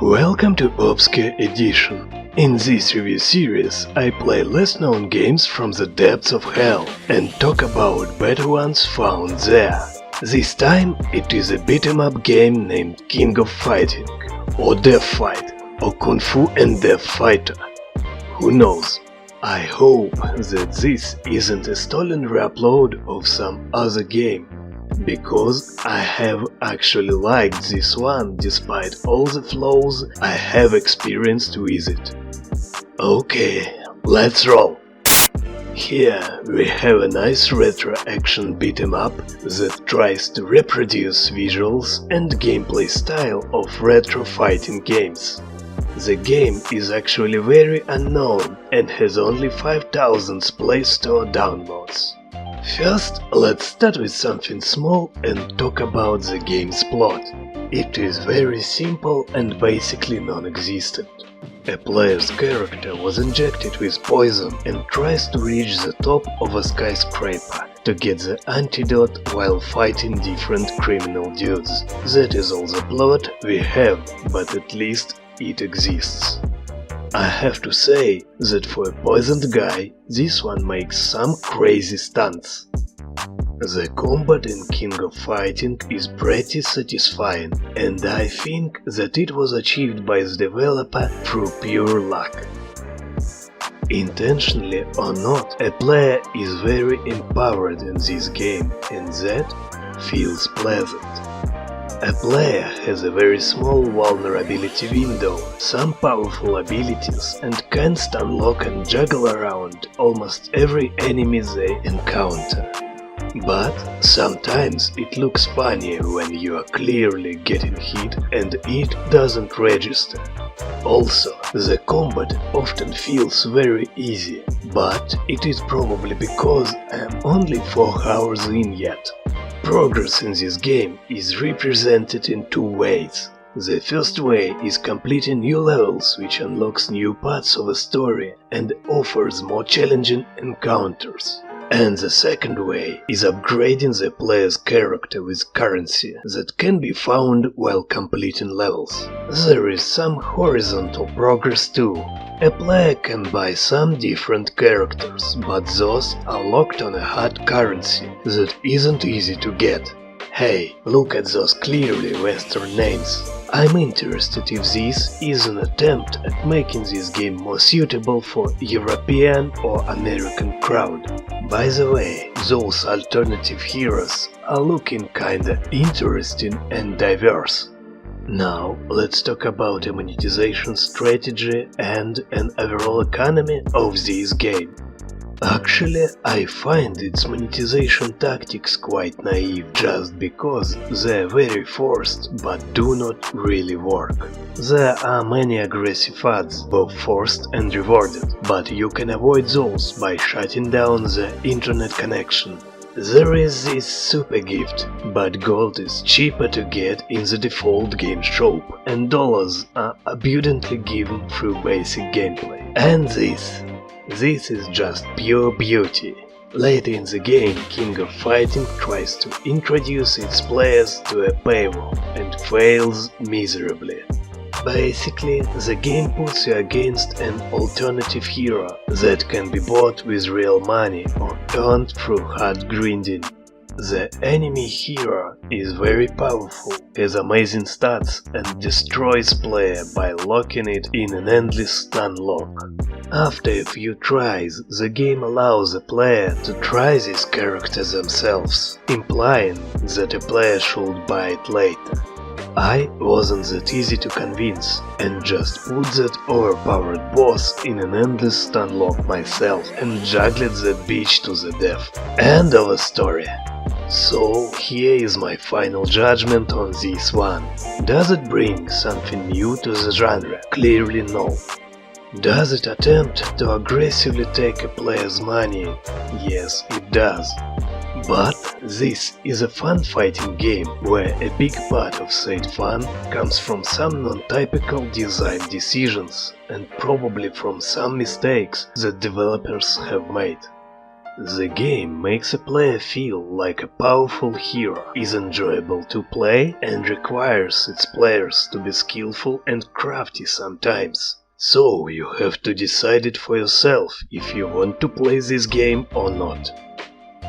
Welcome to Obscure Edition. In this review series, I play less known games from the depths of hell and talk about better ones found there. This time it is a beat-em-up game named King of Fighting, or Death Fight, or Kung Fu and Death Fighter. Who knows? I hope that this isn't a stolen re-upload of some other game, because I have actually liked this one despite all the flaws I have experienced with it. Okay, let's roll! Here we have a nice retro action beat-em-up that tries to reproduce visuals and gameplay style of retro fighting games. The game is actually very unknown and has only 5,000 Play Store downloads. First, let's start with something small and talk about the game's plot. It is very simple and basically non-existent. A player's character was injected with poison and tries to reach the top of a skyscraper to get the antidote while fighting different criminal dudes. That is all the plot we have, but at least it exists. I have to say that for a poisoned guy, this one makes some crazy stunts. The combat in King of Fighting is pretty satisfying, and I think that it was achieved by the developer through pure luck. Intentionally or not, a player is very empowered in this game, and that feels pleasant. A player has a very small vulnerability window, some powerful abilities, and can stun lock and juggle around almost every enemy they encounter. But sometimes it looks funny when you are clearly getting hit and it doesn't register. Also, the combat often feels very easy, but it is probably because I am only 4 hours in yet. Progress in this game is represented in two ways. The first way is completing new levels, which unlocks new parts of a story and offers more challenging encounters. And the second way is upgrading the player's character with currency that can be found while completing levels. There is some horizontal progress too. A player can buy some different characters, but those are locked on a hard currency that isn't easy to get. Hey, look at those clearly Western names. I'm interested if this is an attempt at making this game more suitable for European or American crowd. By the way, those alternative heroes are looking kinda interesting and diverse. Now, let's talk about a monetization strategy and an overall economy of this game. Actually, I find its monetization tactics quite naive just because they're very forced but do not really work. There are many aggressive ads, both forced and rewarded, but you can avoid those by shutting down the internet connection. There is this super gift, but gold is cheaper to get in the default game shop, and dollars are abundantly given through basic gameplay. And this is just pure beauty. Later in the game, King of Fighting tries to introduce its players to a paywall and fails miserably. Basically, the game puts you against an alternative hero that can be bought with real money or earned through hard grinding. The enemy hero is very powerful, has amazing stats and destroys player by locking it in an endless stun lock. After a few tries, the game allows the player to try this character themselves, implying that a player should buy it later. I wasn't that easy to convince and just put that overpowered boss in an endless stun lock myself and juggled that bitch to the death. End of the story. So here is my final judgment on this one. Does it bring something new to the genre? Clearly no. Does it attempt to aggressively take a player's money? Yes, it does. But this is a fun fighting game where a big part of said fun comes from some non-typical design decisions and probably from some mistakes that developers have made. The game makes a player feel like a powerful hero, is enjoyable to play, and requires its players to be skillful and crafty sometimes. So you have to decide it for yourself if you want to play this game or not.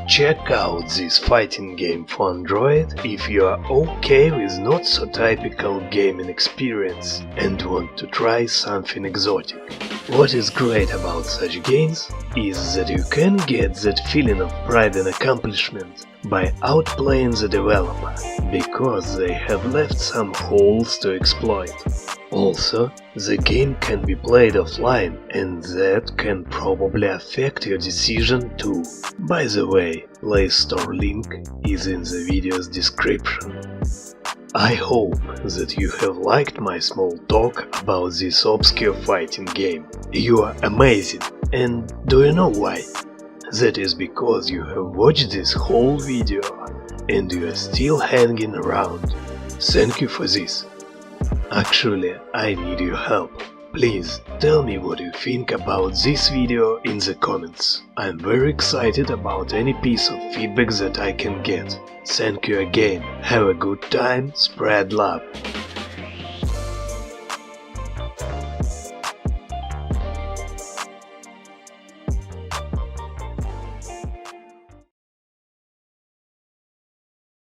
Check out this fighting game for Android if you are okay with not so typical gaming experience and want to try something exotic. What is great about such games is that you can get that feeling of pride and accomplishment by outplaying the developer, because they have left some holes to exploit. Also, the game can be played offline, and that can probably affect your decision too. By the way, Play Store link is in the video's description. I hope that you have liked my small talk about this obscure fighting game. You are amazing, and do you know why? That is because you have watched this whole video and you are still hanging around. Thank you for this. Actually, I need your help. Please tell me what you think about this video in the comments. I'm very excited about any piece of feedback that I can get. Thank you again. Have a good time, spread love.